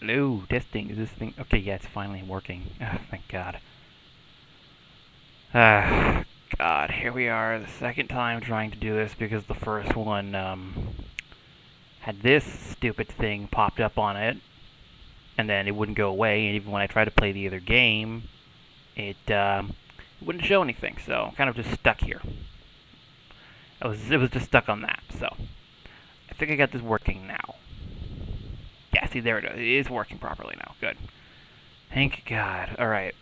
Hello, testing. Is this thing... Okay, yeah, it's finally working. Thank God. God, here we are, the second time trying to do this because the first one, had this stupid thing popped up on it, and then it wouldn't go away, and even when I tried to play the other game, it wouldn't show anything, so I'm kind of just stuck here. It was just stuck on that, so I think I got this working now. Yeah, see, there it is. It is working properly now. Good. Thank God. Alright.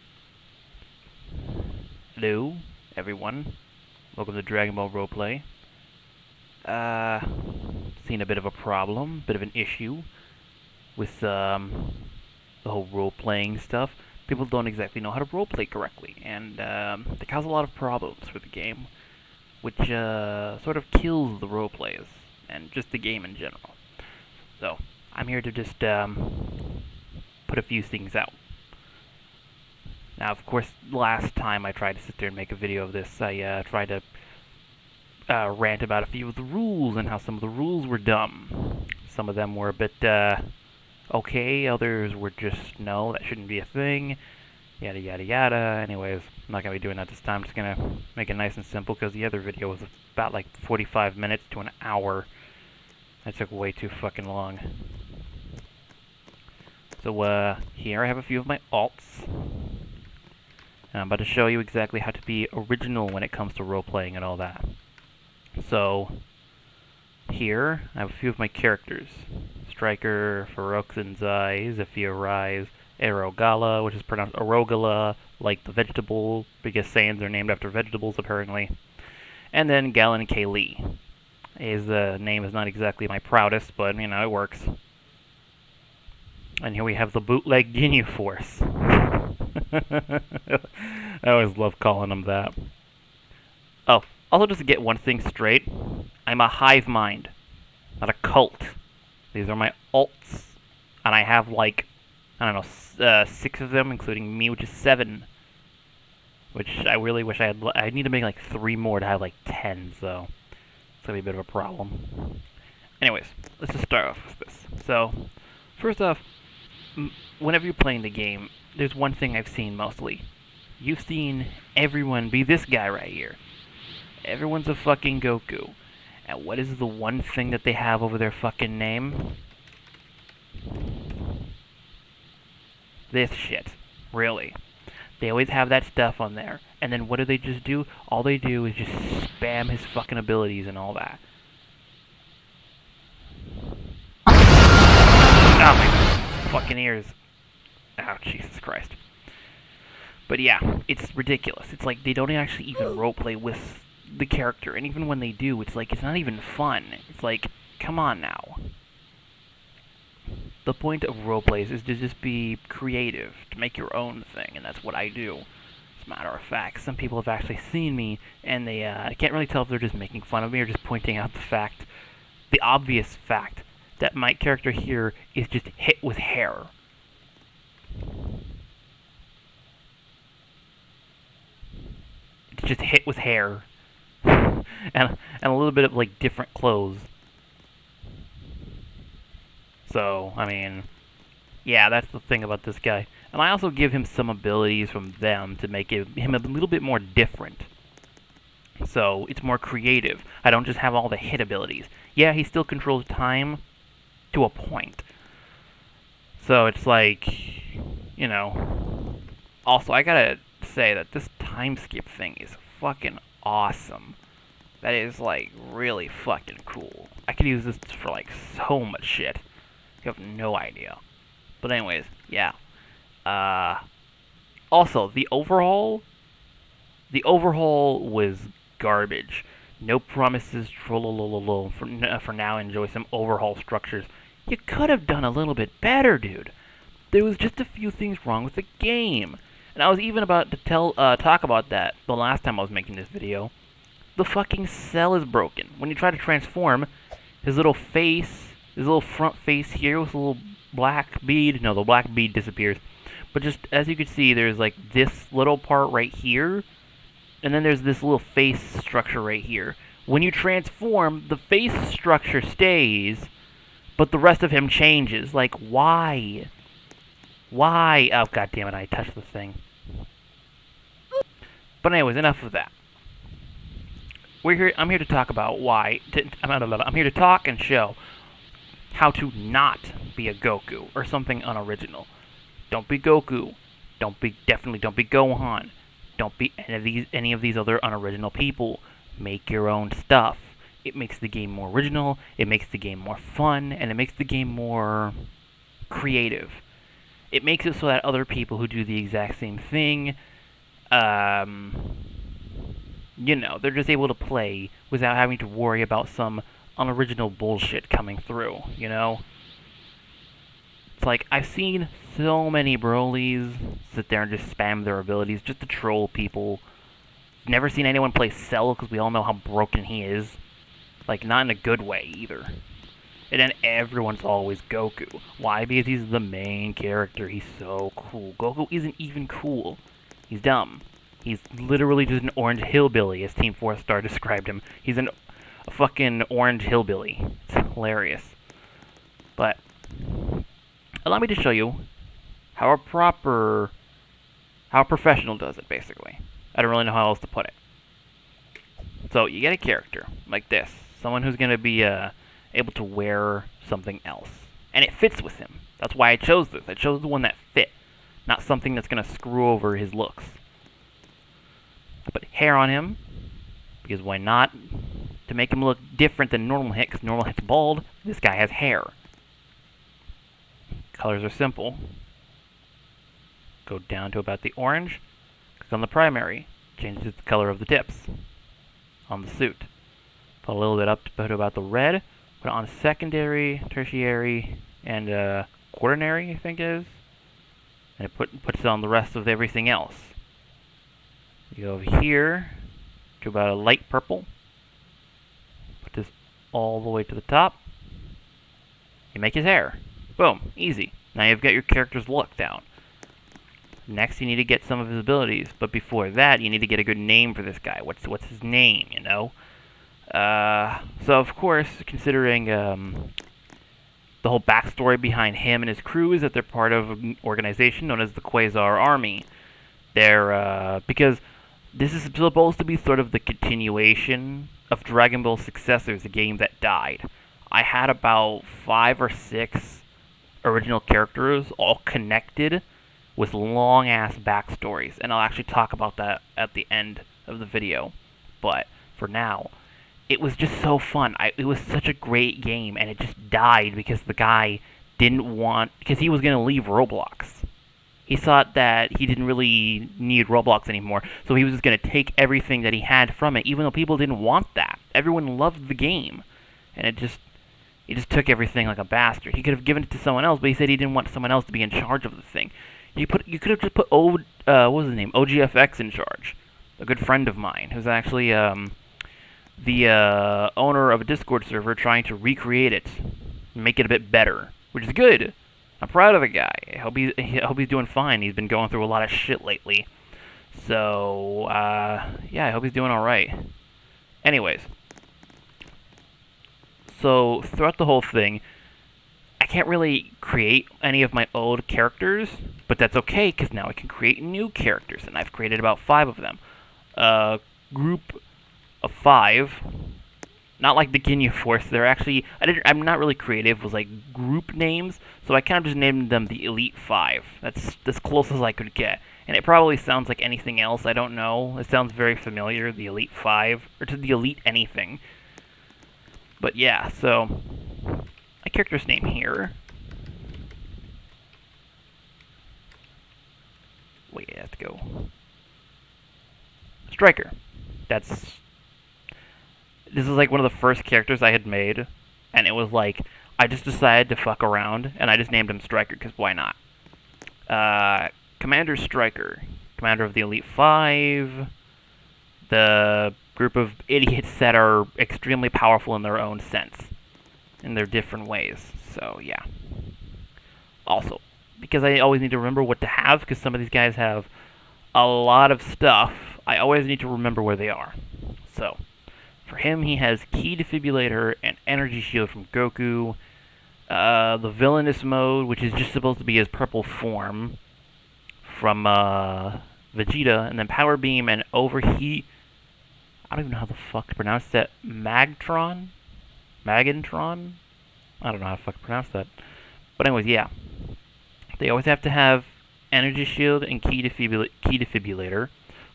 Hello, everyone. Welcome to Dragon Ball RolePlay. Seen a bit of a problem, bit of an issue with the whole role-playing stuff. People don't exactly know how to roleplay correctly, and they cause a lot of problems for the game, which sort of kills the roleplays and just the game in general. So, I'm here to just put a few things out. Now, of course, last time I tried to sit there and make a video of this, I tried to rant about a few of the rules and how some of the rules were dumb. Some of them were a bit okay, others were just, no, that shouldn't be a thing, yada yada yada. Anyways, I'm not going to be doing that this time. I'm just going to make it nice and simple because the other video was about like 45 minutes to an hour. That took way too fucking long. So, here I have a few of my alts. And I'm about to show you exactly how to be original when it comes to role-playing and all that. So, here, I have a few of my characters. Striker, Feroxenzai, Zephyr Rise, Arogala, which is pronounced Arogala, like the vegetable, because Saiyans are named after vegetables, apparently. And then Galen K. Lee. His name is not exactly my proudest, but, you know, it works. And here we have the bootleg Ginyu Force. I always love calling them that. Oh, also just to get one thing straight, I'm a hive mind, not a cult. These are my alts, and I have like, I don't know, 6 of them, including me, which is 7. Which I really wish I had. I need to make like 3 more to have like 10, so it's gonna be a bit of a problem. Anyways, let's just start off with this. So, first off, whenever you're playing the game, there's one thing I've seen mostly. You've seen everyone be this guy right here. Everyone's a fucking Goku. And what is the one thing that they have over their fucking name? This shit. Really. They always have that stuff on there. And then what do they just do? All they do is just spam his fucking abilities and all that. Oh my fucking ears. Oh, Jesus Christ. But yeah, it's ridiculous. It's like they don't actually even roleplay with the character, and even when they do, it's like, it's not even fun. It's like, come on now. The point of roleplays is to just be creative, to make your own thing, and that's what I do. As a matter of fact, some people have actually seen me, and they can't really tell if they're just making fun of me or just pointing out the fact, the obvious fact, that my character here is just hit with hair. It's just hit with hair. and a little bit of, like, different clothes. So, I mean, yeah, that's the thing about this guy. And I also give him some abilities from them to make him a little bit more different. So, it's more creative. I don't just have all the hit abilities. Yeah, he still controls time to a point. So, it's like, you know. Also, I gotta say that this time skip thing is fucking awesome. That is, like, really fucking cool. I could use this for, like, so much shit. You have no idea. But anyways, yeah. Also, the overhaul was garbage. No promises, for now, enjoy some overhaul structures. You could have done a little bit better, dude. There was just a few things wrong with the game. And I was even about to talk about that the last time I was making this video. The fucking cell is broken. When you try to transform, his little face, his little front face here with a little black bead, no, the black bead disappears. But just, as you can see, there's like this little part right here, and then there's this little face structure right here. When you transform, the face structure stays, but the rest of him changes. Like, why? Why? Oh, god damn it, I touched this thing. But anyways, enough of that. I'm here to talk about why. I'm here to talk and show how to not be a Goku or something unoriginal. Don't be Goku. Definitely don't be Gohan. Don't be any of these other unoriginal people. Make your own stuff. It makes the game more original, it makes the game more fun, and it makes the game more creative. It makes it so that other people who do the exact same thing, they're just able to play without having to worry about some unoriginal bullshit coming through, It's like, I've seen so many Broly's sit there and just spam their abilities just to troll people. Never seen anyone play Cell because we all know how broken he is. Like, not in a good way, either. And then everyone's always Goku. Why? Because he's the main character. He's so cool. Goku isn't even cool. He's dumb. He's literally just an orange hillbilly, as Team 4 Star described him. He's a fucking orange hillbilly. It's hilarious. But allow me to show you how a professional does it, basically. I don't really know how else to put it. So you get a character like this. Someone who's going to be able to wear something else. And it fits with him. That's why I chose this. I chose the one that fit. Not something that's going to screw over his looks. I put hair on him. Because why not? To make him look different than normal hit. Because normal hit's bald. This guy has hair. Colors are simple. Go down to about the orange. Click on the primary. Changes the color of the tips on the suit. Put a little bit up to about the red. Put it on secondary, tertiary, and quaternary, I think it is. And it puts it on the rest of everything else. You go over here to about a light purple. Put this all the way to the top. You make his hair. Boom, easy. Now you've got your character's look down. Next, you need to get some of his abilities, but before that, you need to get a good name for this guy. What's his name, So, of course, considering the whole backstory behind him and his crew is that they're part of an organization known as the Quasar Army. Because this is supposed to be sort of the continuation of Dragon Ball Successors, the game that died. I had about 5 or 6 original characters all connected with long-ass backstories, and I'll actually talk about that at the end of the video. But for now, it was just so fun. It was such a great game, and it just died because the guy because he was going to leave Roblox. He thought that he didn't really need Roblox anymore, so he was just going to take everything that he had from it, even though people didn't want that. Everyone loved the game, and he just took everything like a bastard. He could have given it to someone else, but he said he didn't want someone else to be in charge of the thing. You could have just put what was his name? OGFX in charge. A good friend of mine, who's actually the owner of a Discord server trying to recreate it, and make it a bit better, which is good. I'm proud of the guy. I hope he's doing fine. He's been going through a lot of shit lately. So yeah, I hope he's doing all right. Anyways, so throughout the whole thing, I can't really create any of my old characters, but that's okay, because now I can create new characters, and I've created about 5 of them. A group of 5, not like the Ginyu Force, they're actually, I'm not really creative with, like, group names, so I kind of just named them the Elite 5. That's as close as I could get. And it probably sounds like anything else, I don't know. It sounds very familiar, the Elite 5, or to the Elite anything. But yeah, so my character's name here. Wait, I have to go. Striker. This is like one of the first characters I had made, and it was like, I just decided to fuck around, and I just named him Striker, because why not? Commander Striker. Commander of the Elite 5. The group of idiots that are extremely powerful in their own sense. In their different ways. So, yeah. Also, because I always need to remember what to have, because some of these guys have a lot of stuff, I always need to remember where they are. So, for him, he has Key Defibrillator and Energy Shield from Goku. The villainous mode, which is just supposed to be his purple form from Vegeta, and then Power Beam and Overheat. I don't even know how the fuck to pronounce that. Magtron? Magantron? I don't know how to fucking pronounce that. But anyways, yeah. They always have to have Energy Shield and Key Defibrillator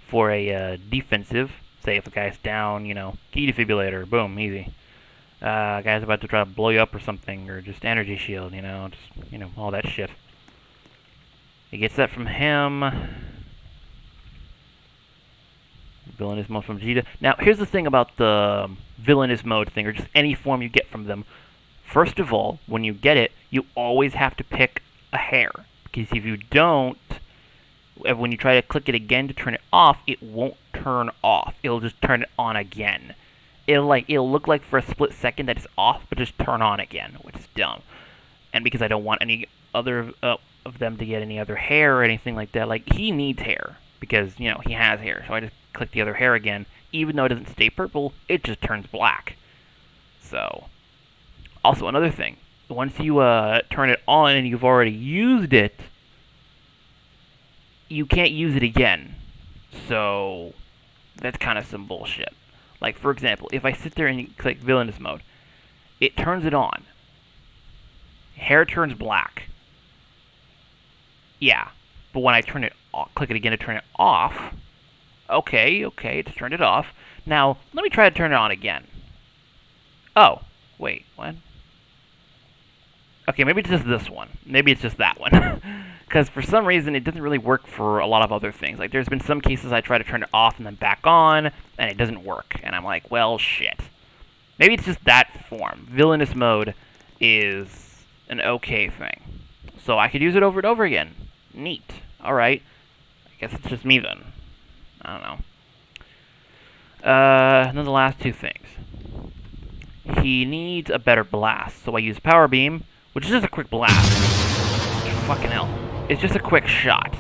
for a defensive. Say if a guy's down, Key Defibrillator, boom, easy. Guy's about to try to blow you up or something, or just Energy Shield, all that shit. He gets that from him. Villainous mode from Vegeta. Now, here's the thing about the villainous mode thing, or just any form you get from them. First of all, when you get it, you always have to pick a hair. Because if you don't, when you try to click it again to turn it off, it won't turn off. It'll just turn it on again. It'll look like for a split second that it's off, but just turn on again, which is dumb. And because I don't want any other of them to get any other hair or anything like that, like, he needs hair. Because, he has hair. So I just click the other hair again. Even though it doesn't stay purple, it just turns black. So, also another thing. Once you turn it on and you've already used it, you can't use it again. So, that's kind of some bullshit. Like, for example, if I sit there and click villainous mode, it turns it on. Hair turns black. Yeah. But when I turn it off, click it again to turn it off, okay, it's turned it off. Now, let me try to turn it on again. Oh, wait, what? Okay, maybe it's just this one. Maybe it's just that one. Because for some reason, it doesn't really work for a lot of other things. Like, there's been some cases I try to turn it off and then back on, and it doesn't work. And I'm like, well, shit. Maybe it's just that form. Villainous mode is an okay thing. So I could use it over and over again. Neat. Alright. I guess it's just me then. I don't know. And then the last two things. He needs a better blast. So I use Power Beam, which is just a quick blast. Fucking hell. It's just a quick shot.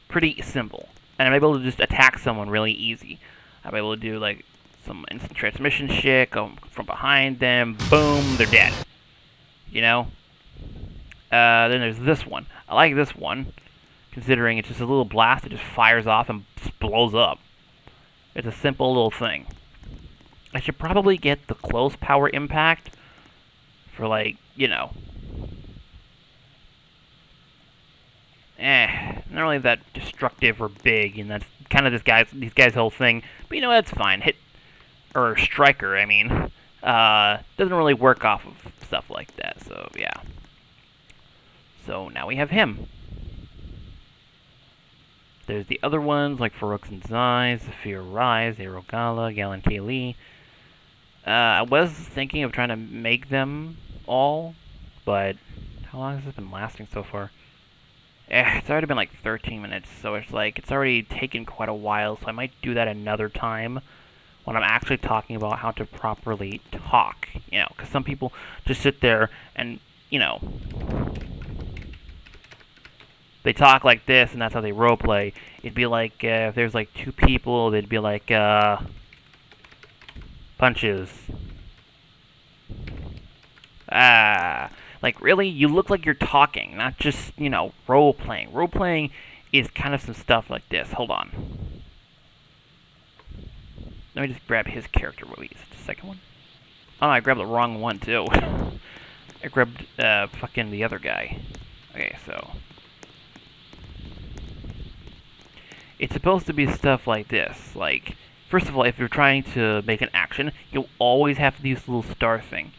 Pretty simple. And I'm able to just attack someone really easy. I'm able to do, like, some instant transmission shit, go from behind them, boom, they're dead. Then there's this one. I like this one, considering it's just a little blast that just fires off and just blows up. It's a simple little thing. I should probably get the close power impact for, like, not really that destructive or big, and that's kind of these guys' whole thing. But that's fine. Or Striker, I mean, doesn't really work off of stuff like that. So yeah. So now we have him. There's the other ones like Farouk's and Zai, Zephyr Rise, Aerogala, Galen Kaylee. I was thinking of trying to make them all, but how long has this been lasting so far? It's already been like 13 minutes, so it's already taken quite a while, so I might do that another time when I'm actually talking about how to properly talk, because some people just sit there and, they talk like this, and that's how they roleplay. It'd be like, if there's like two people, they'd be like, punches. Like, really? You look like you're talking, not just, role-playing. Role-playing is kind of some stuff like this. Hold on. Let me just grab his character really. Is it the second one? Oh, I grabbed the wrong one, too. I grabbed, fucking the other guy. Okay, so. It's supposed to be stuff like this. Like, first of all, if you're trying to make an action, you'll always have to use this little star thing.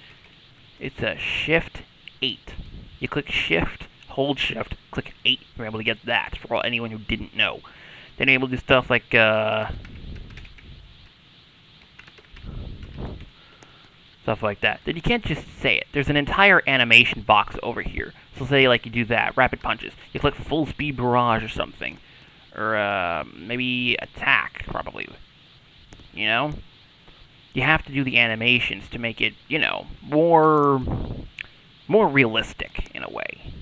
It's a Shift 8. You click Shift, hold Shift, click 8. You're able to get that for anyone who didn't know. Then you're able to do stuff like, stuff like that. Then you can't just say it. There's an entire animation box over here. So say, like, you do that, rapid punches. You click full speed barrage or something. Or, maybe attack, probably. You have to do the animations to make it, more realistic, in a way.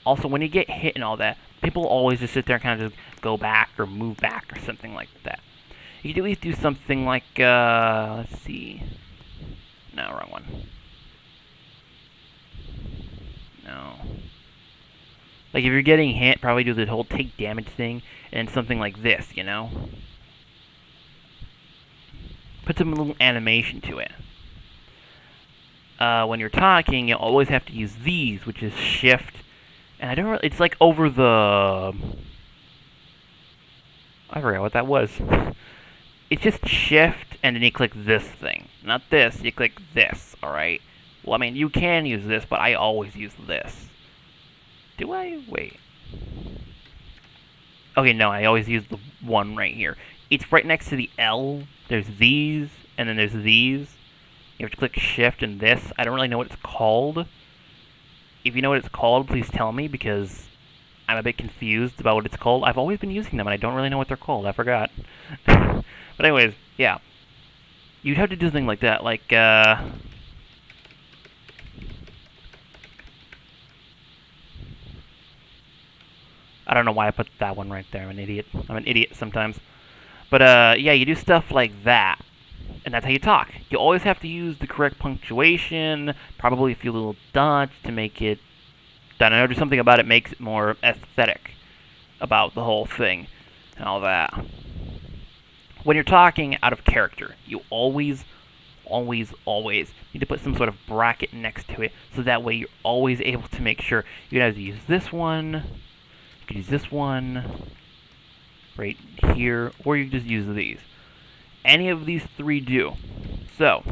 Also, when you get hit and all that, people always just sit there and kind of just go back or move back or something like that. You could at least do something like, let's see. No, wrong one. Like, if you're getting hit, probably do the whole take damage thing, and something like this, you know? Put some little animation to it. When you're talking, you always have to use these, which is shift, and I don't really, it's like over the, I forgot what that was. It's just shift, and then you click this thing. Not this, you click this, alright? Well, I mean, you can use this, but I always use this. Do I? Wait. Okay, no, I always use the one right here. It's right next to the L. There's these, and then there's these. You have to click shift and this. I don't really know what it's called. If you know what it's called, please tell me, because I'm a bit confused about what it's called. I've always been using them, and I don't really know what they're called. I forgot. But anyways, yeah. You'd have to do something like that, like, I don't know why I put that one right there. I'm an idiot. I'm an idiot sometimes. But, yeah, you do stuff like that. And that's how you talk. You always have to use the correct punctuation, probably a few little dots to make it, I don't know, do something about it makes it more aesthetic about the whole thing and all that. When you're talking out of character, you always need to put some sort of bracket next to it, so that way you're always able to make sure you can either use this one, you can use this one right here, or you can just use these. Any of these three do. So,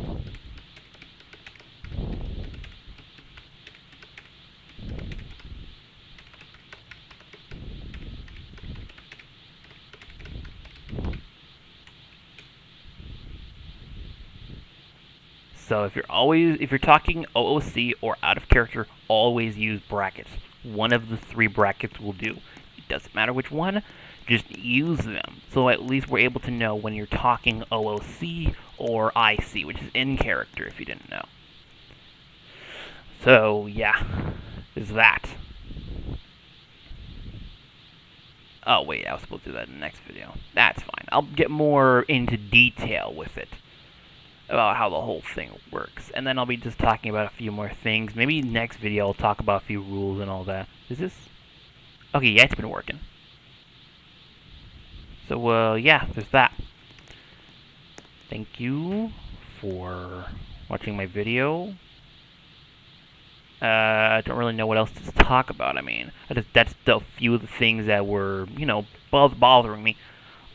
if you're talking OOC or out of character, always use brackets. One of the three brackets will do. It doesn't matter which one, just use them. So at least we're able to know when you're talking OOC or IC, which is in character if you didn't know. So yeah, there's that. Oh wait, I was supposed to do that in the next video. That's fine. I'll get more into detail with it, about how the whole thing works. And then I'll be just talking about a few more things. Maybe next video I'll talk about a few rules and all that. Is this? Okay, yeah, it's been working. So, yeah, there's that. Thank you for watching my video. I don't really know what else to talk about. I mean, that's the few of the things that were, you know, bothering me.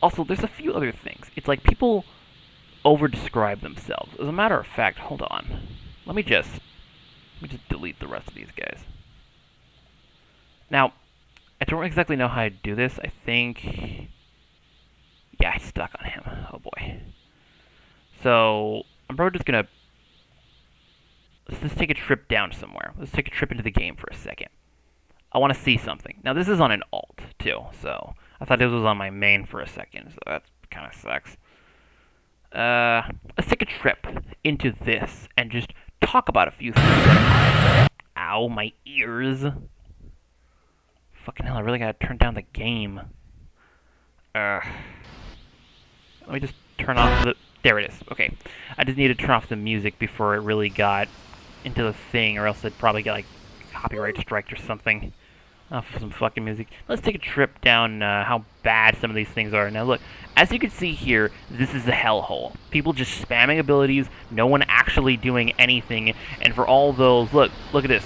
Also, there's a few other things. It's like people over-describe themselves. As a matter of fact, hold on. Let me just delete the rest of these guys. Now, I don't exactly know how to do this. I think, yeah, I stuck on him. Oh boy. So I'm probably just gonna, let's just take a trip down somewhere. Let's take a trip into the game for a second. I want to see something. Now this is on an alt too, so I thought this was on my main for a second, so that kind of sucks. Let's take a trip into this and just talk about a few things. Ow, my ears. Fucking hell, I really gotta turn down the game. Let me just turn off the... There it is. Okay. I just need to turn off the music before it really got into the thing, or else it'd probably get, like, copyright striked or something. Off of some fucking music. Let's take a trip down how bad some of these things are. Now look, as you can see here, this is a hellhole. People just spamming abilities, no one actually doing anything, and for all those... Look at this.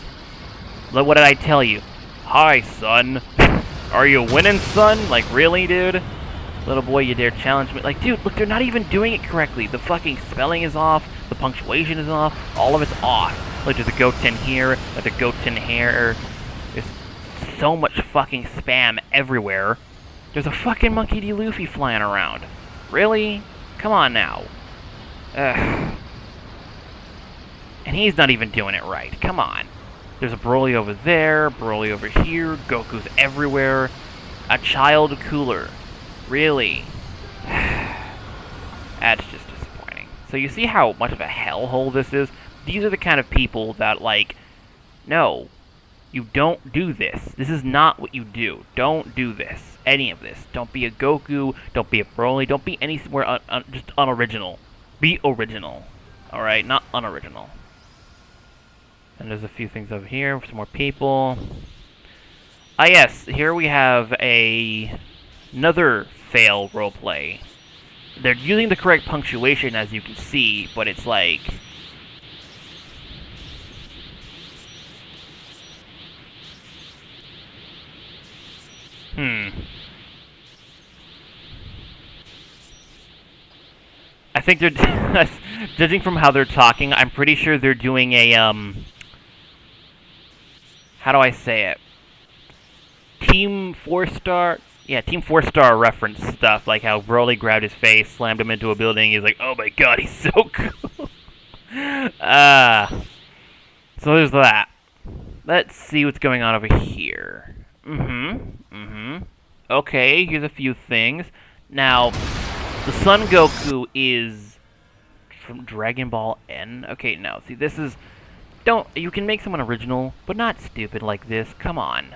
Look, what did I tell you? Hi, son. Are you winning, son? Like, really, dude? Little boy, you dare challenge me? Like, dude, look, they're not even doing it correctly. The fucking spelling is off. The punctuation is off. All of it's off. Like, there's a goat in here. There's a goat in here. There's so much fucking spam everywhere. There's a fucking Monkey D. Luffy flying around. Really? Come on now. Ugh. And he's not even doing it right. Come on. There's a Broly over there, Broly over here, Goku's everywhere. A child cooler. Really? That's just disappointing. So you see how much of a hellhole this is? These are the kind of people that, like, no, you don't do this. This is not what you do. Don't do this. Any of this. Don't be a Goku. Don't be a Broly. Don't be anywhere just unoriginal. Be original. Alright? Not unoriginal. And there's a few things over here, some more people. Ah, yes, here we have another fail roleplay. They're using the correct punctuation, as you can see, but it's like... Hmm. I think they're... judging from how they're talking, I'm pretty sure they're doing a, how do I say it? Team 4-star... Yeah, Team 4-star reference stuff, like how Broly grabbed his face, slammed him into a building, he's like, oh my god, he's so cool. So there's that. Let's see what's going on over here. Okay, here's a few things. Now, the Son Goku is from Dragon Ball N. Okay, now, see, this is... You can make someone original, but not stupid like this. Come on.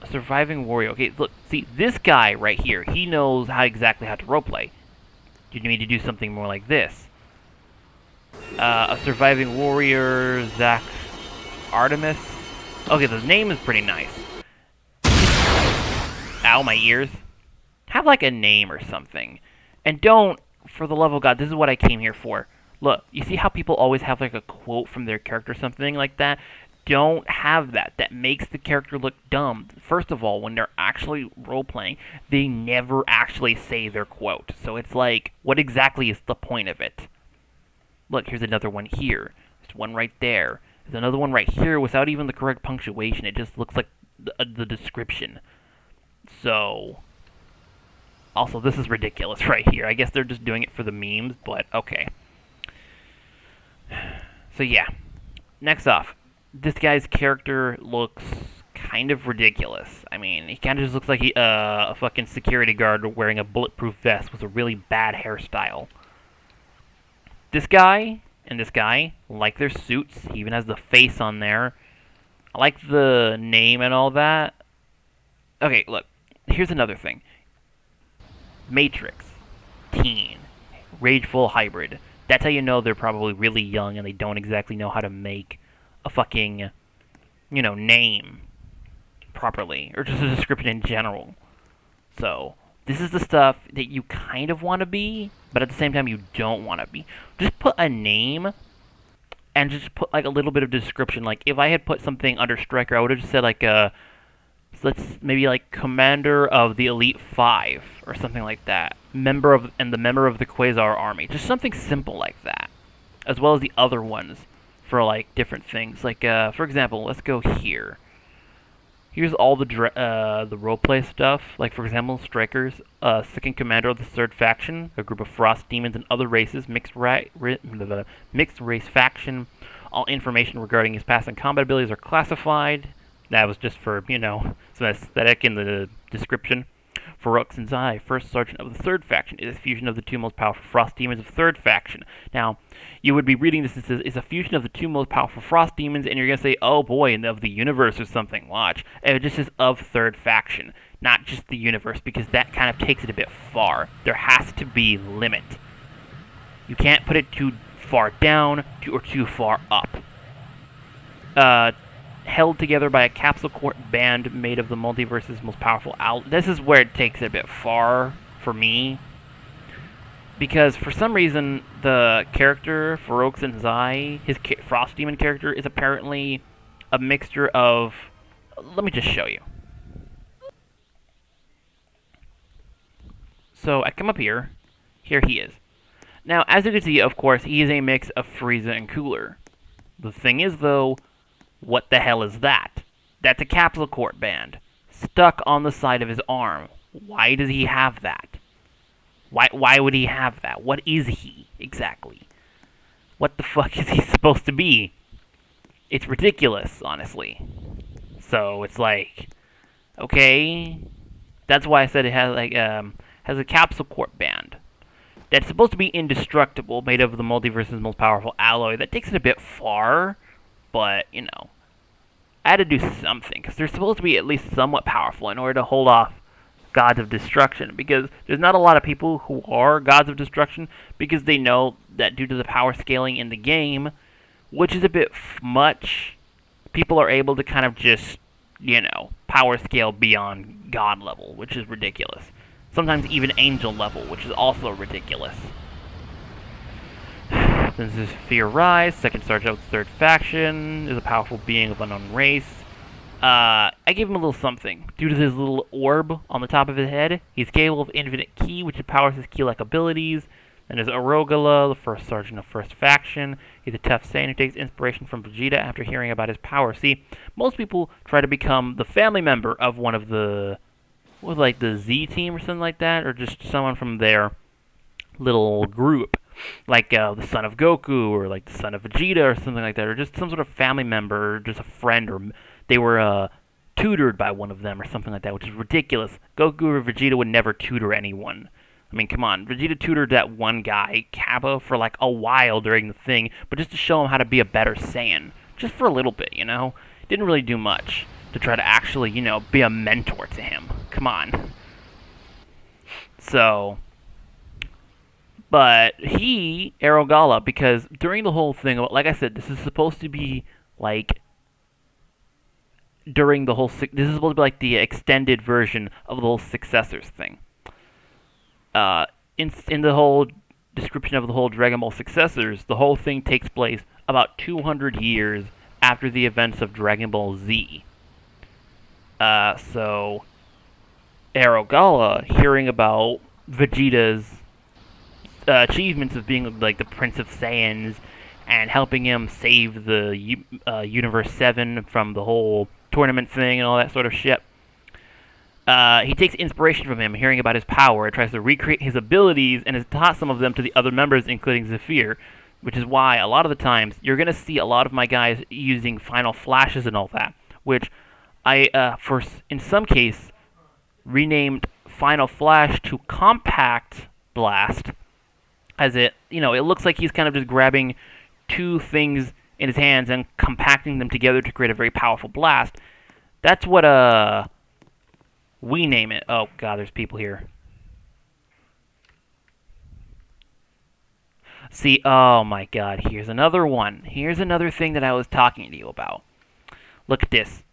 A surviving warrior. Okay, look, see, this guy right here, he knows exactly how to roleplay. You need to do something more like this. A surviving warrior, Zach Artemis. Okay, the name is pretty nice. Ow, my ears. Have like a name or something. And don't, for the love of God, this is what I came here for. Look, you see how people always have like a quote from their character or something like that? Don't have that. That makes the character look dumb. First of all, when they're actually role-playing, they never actually say their quote. So it's like, what exactly is the point of it? Look, here's another one here. There's one right there. There's another one right here without even the correct punctuation. It just looks like the description. So, also, this is ridiculous right here. I guess they're just doing it for the memes, but okay. So yeah, next off, this guy's character looks kind of ridiculous. I mean, he kind of just looks like a fucking security guard wearing a bulletproof vest with a really bad hairstyle. This guy and this guy like their suits. He even has the face on there. I like the name and all that. Okay, look. Here's another thing. Matrix. Teen. Rageful hybrid. That's how you know they're probably really young and they don't exactly know how to make a fucking, name properly. Or just a description in general. So, this is the stuff that you kind of want to be, but at the same time you don't want to be. Just put a name and just put like a little bit of description. Like if I had put something under Striker, I would have just said like maybe like Commander of the Elite 5 or something like that. The member of the Quasar Army. Just something simple like that. As well as the other ones for like different things. Like for example, let's go here. Here's all the roleplay stuff. Like for example, Strikers, second commander of the third faction, a group of frost demons and other races, mixed race faction. All information regarding his past and combat abilities are classified. That was just for, some aesthetic in the description. Farouk Sinzai, first sergeant of the third faction, is a fusion of the two most powerful frost demons of the third faction. Now, you would be reading this and says it's a fusion of the two most powerful frost demons, and you're going to say, oh boy, and of the universe or something. Watch. It just says of third faction, not just the universe, because that kind of takes it a bit far. There has to be limit. You can't put it too far down or too far up. Held together by a capsule court band made of the multiverse's most powerful This is where it takes it a bit far for me. Because for some reason, the character, Farouk Sinzai, his Frost Demon character, is apparently a mixture of... Let me just show you. So, I come up here. Here he is. Now, as you can see, of course, he is a mix of Frieza and Cooler. The thing is, though, what the hell is that? That's a capsule court band stuck on the side of his arm. Why does he have that? Why would he have that? What is he exactly? What the fuck is he supposed to be? It's ridiculous, honestly. So it's like, okay, that's why I said it has a capsule court band that's supposed to be indestructible, made of the multiverse's most powerful alloy. That takes it a bit far. But, I had to do something, because they're supposed to be at least somewhat powerful in order to hold off gods of destruction, because there's not a lot of people who are gods of destruction, because they know that due to the power scaling in the game, which is a bit much, people are able to kind of just power scale beyond God level, which is ridiculous. Sometimes even angel level, which is also ridiculous. Then this Fear Rise, second Sergeant's third faction, is a powerful being of unknown race. I gave him a little something. Due to his little orb on the top of his head, he's capable of infinite ki, which empowers his ki-like abilities. Then there's Arugula, the first sergeant of first faction. He's a tough Saiyan who takes inspiration from Vegeta after hearing about his power. See, most people try to become the family member of one of the, like the Z team or something like that, or just someone from their little group, like the son of Goku, or like the son of Vegeta, or something like that, or just some sort of family member, or just a friend, or they were tutored by one of them, or something like that, which is ridiculous. Goku or Vegeta would never tutor anyone. I mean, come on. Vegeta tutored that one guy, Kappa, for like a while during the thing, but just to show him how to be a better Saiyan. Just for a little bit, Didn't really do much to try to actually, be a mentor to him. Come on. So, but he, Arugula, because during the whole thing, like I said, this is supposed to be like during the whole, this is supposed to be like the extended version of the whole successors thing. In the whole description of the whole Dragon Ball successors, the whole thing takes place about 200 years after the events of Dragon Ball Z. So Arugula, hearing about Vegeta's achievements of being like the Prince of Saiyans and helping him save the Universe 7 from the whole tournament thing and all that sort of shit. He takes inspiration from him, hearing about his power, and tries to recreate his abilities, and has taught some of them to the other members, including Zephyr, which is why a lot of the times you're going to see a lot of my guys using final flashes and all that, which I, in some case, renamed Final Flash to Compact Blast, as it looks like he's kind of just grabbing two things in his hands and compacting them together to create a very powerful blast. That's what, we name it. Oh, God, there's people here. See, oh my God, here's another one. Here's another thing that I was talking to you about. Look at this.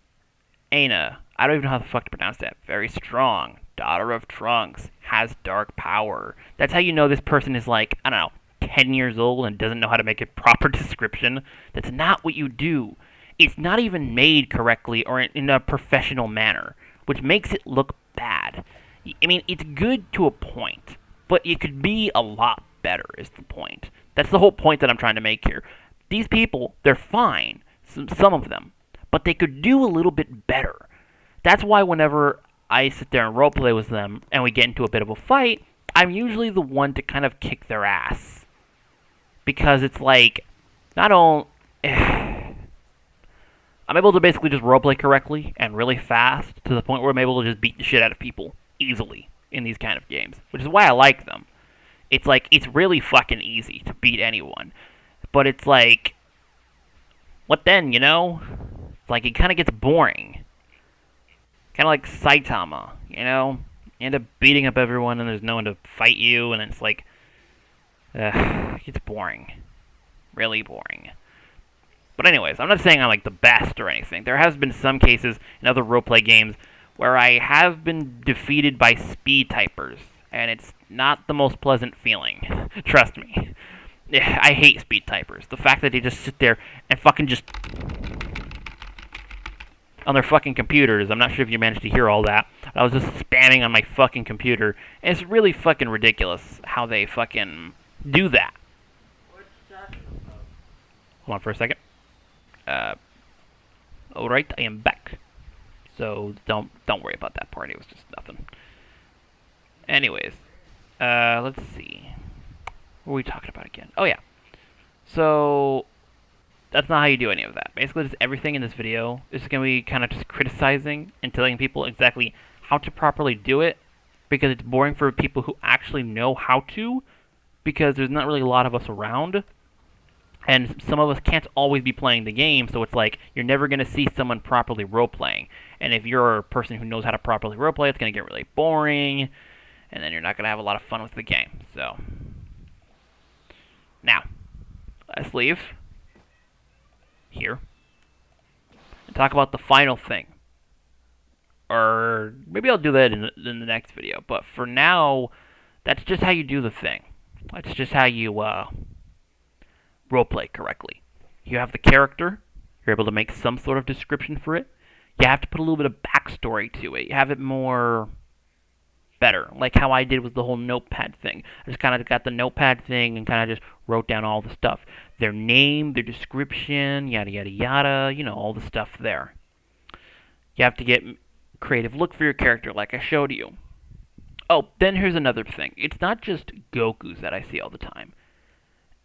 Aina, I don't even know how the fuck to pronounce that. Very strong. Daughter of Trunks. Has dark power. That's how you know this person is like, I don't know, 10 years old and doesn't know how to make a proper description. That's not what you do. It's not even made correctly or in a professional manner, which makes it look bad. I mean, it's good to a point, but it could be a lot better is the point. That's the whole point that I'm trying to make here. These people, they're fine, some of them, but they could do a little bit better. That's why whenever I sit there and roleplay with them and we get into a bit of a fight, I'm usually the one to kind of kick their ass. Because it's like, not only... I'm able to basically just roleplay correctly and really fast to the point where I'm able to just beat the shit out of people easily in these kind of games, which is why I like them. It's like, it's really fucking easy to beat anyone. But it's like, what then, It's like, it kind of gets boring. Kind of like Saitama, You end up beating up everyone and there's no one to fight you, and it's like, it's boring. Really boring. But anyways, I'm not saying I'm like the best or anything. There has been some cases in other roleplay games where I have been defeated by speed typers, and it's not the most pleasant feeling. Trust me. I hate speed typers. The fact that they just sit there and fucking just... on their fucking computers. I'm not sure if you managed to hear all that. I was just spamming on my fucking computer, and it's really fucking ridiculous how they fucking do that. Hold on for a second. Alright, I am back. So don't worry about that part. It was just nothing. Anyways, let's see. What were we talking about again? Oh yeah. So that's not how you do any of that. Basically, just everything in this video is going to be kind of just criticizing and telling people exactly how to properly do it, because it's boring for people who actually know how to, because there's not really a lot of us around. And some of us can't always be playing the game, so it's like you're never going to see someone properly role-playing. And if you're a person who knows how to properly role-play, it's going to get really boring, and then you're not going to have a lot of fun with the game. So, now, let's leave here and talk about the final thing. or maybe I'll do that in the next video. But for now, that's just how you do the thing. That's just how you roleplay correctly. You have the character. You're able to make some sort of description for it. You have to put a little bit of backstory to it. You have it more better, like how I did with the whole notepad thing. I just kind of got the notepad thing and kind of just wrote down all the stuff. Their name, their description, yada yada yada, all the stuff there. You have to get creative look for your character like I showed you. Oh, then here's another thing. It's not just Gokus that I see all the time.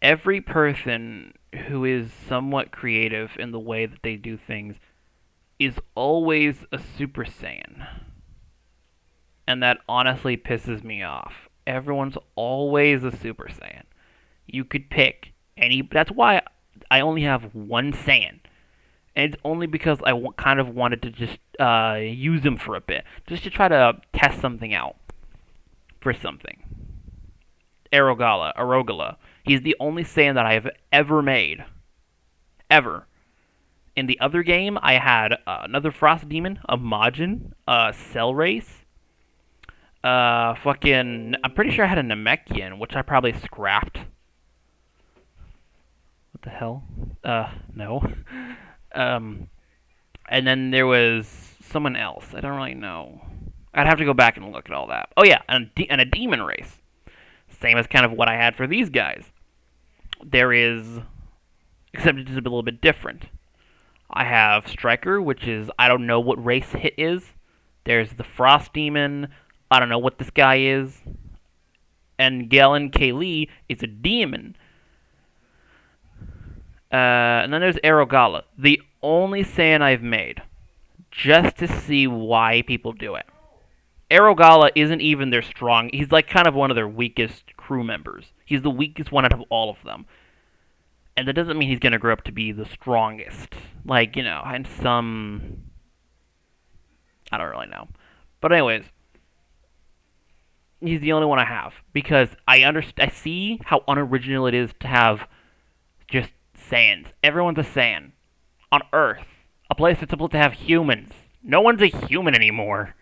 Every person who is somewhat creative in the way that they do things is always a Super Saiyan. And that honestly pisses me off. Everyone's always a Super Saiyan. You could pick any. That's why I only have one Saiyan. And it's only because I kind of wanted to just use him for a bit. Just to try to test something out. For something. Arogala. He's the only Saiyan that I have ever made. Ever. In the other game, I had another Frost Demon, a Majin, a Cell Race, I'm pretty sure I had a Namekian, which I probably scrapped. What the hell? No. And then there was someone else. I don't really know. I'd have to go back and look at all that. Oh yeah, and a demon race. Same as kind of what I had for these guys. There is, except it's a little bit different. I have Striker, which is, I don't know what race it is. There's the Frost Demon. I don't know what this guy is. And Galen Kaylee is a demon. And then there's Arogala, the only Saiyan I've made, just to see why people do it. Arogala isn't even their strong. He's like kind of one of their weakest crew members. He's the weakest one out of all of them. And that doesn't mean he's going to grow up to be the strongest. Like, and some... I don't really know. But anyways, he's the only one I have. Because I see how unoriginal it is to have just Saiyans. Everyone's a Saiyan. On Earth. A place that's supposed to have humans. No one's a human anymore.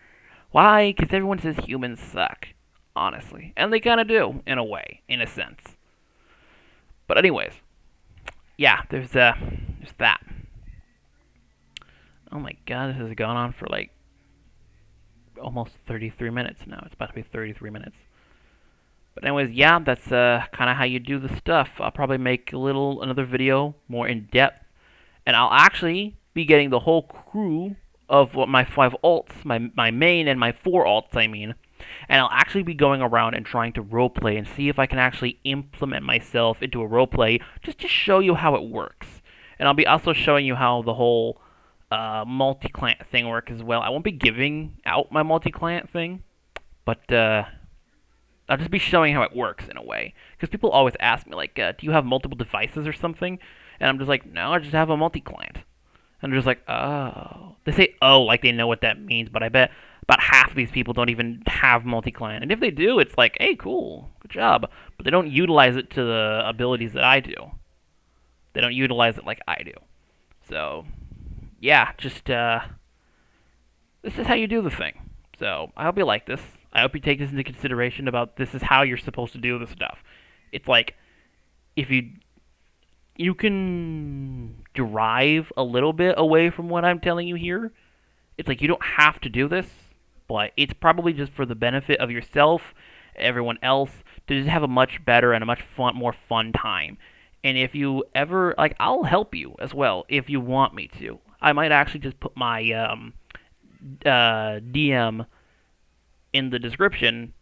Why? Because everyone says humans suck. Honestly. And they kind of do, in a way. In a sense. But anyways. Yeah, there's that. Oh my god, this has gone on for like almost 33 minutes now. It's about to be 33 minutes. But anyways, yeah, that's kind of how you do the stuff. I'll probably make another video more in depth, and I'll actually be getting the whole crew of what my 5 alts, my main and my 4 alts, I mean. And I'll actually be going around and trying to roleplay and see if I can actually implement myself into a roleplay just to show you how it works. And I'll be also showing you how the whole multi-client thing works as well. I won't be giving out my multi-client thing, but I'll just be showing how it works in a way. Because people always ask me, like, do you have multiple devices or something? And I'm just like, no, I just have a multi-client. And they're just like, oh. They say, oh, like they know what that means, but I bet about half of these people don't even have multi-client. And if they do, it's like, hey, cool, good job. But they don't utilize it to the abilities that I do. They don't utilize it like I do. So, yeah, just, this is how you do the thing. So, I hope you like this. I hope you take this into consideration about this is how you're supposed to do this stuff. It's like, if you can derive a little bit away from what I'm telling you here. It's like you don't have to do this, but it's probably just for the benefit of yourself, everyone else, to just have a much better and a much more fun time. And if you ever, like, I'll help you as well if you want me to. I might actually just put my DM in the description,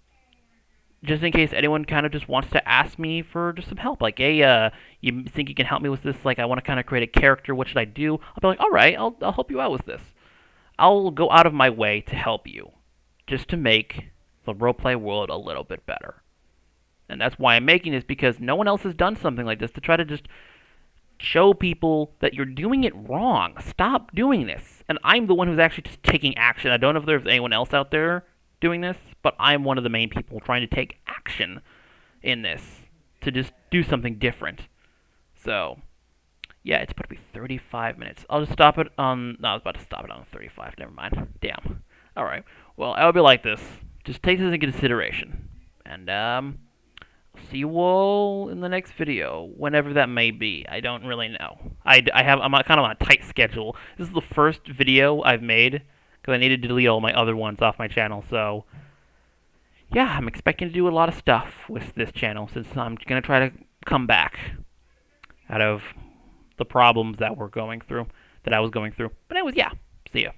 just in case anyone kind of just wants to ask me for just some help. Like, hey, you think you can help me with this? Like, I want to kind of create a character. What should I do? I'll be like, all right, I'll help you out with this. I'll go out of my way to help you, just to make the roleplay world a little bit better. And that's why I'm making this, because no one else has done something like this, to try to just show people that you're doing it wrong. Stop doing this. And I'm the one who's actually just taking action. I don't know if there's anyone else out there doing this, but I'm one of the main people trying to take action in this, to just do something different. So, yeah, it's about to be 35 minutes. I'll just stop it on... No, I was about to stop it on 35. Never mind. Damn. All right. Well, I'll be like this. Just take this into consideration, and see you all in the next video, whenever that may be. I don't really know. I'm kind of on a tight schedule. This is the first video I've made because I needed to delete all my other ones off my channel. So yeah, I'm expecting to do a lot of stuff with this channel since I'm gonna try to come back out of the problems that we're going through, that I was going through. But anyways, yeah. See ya.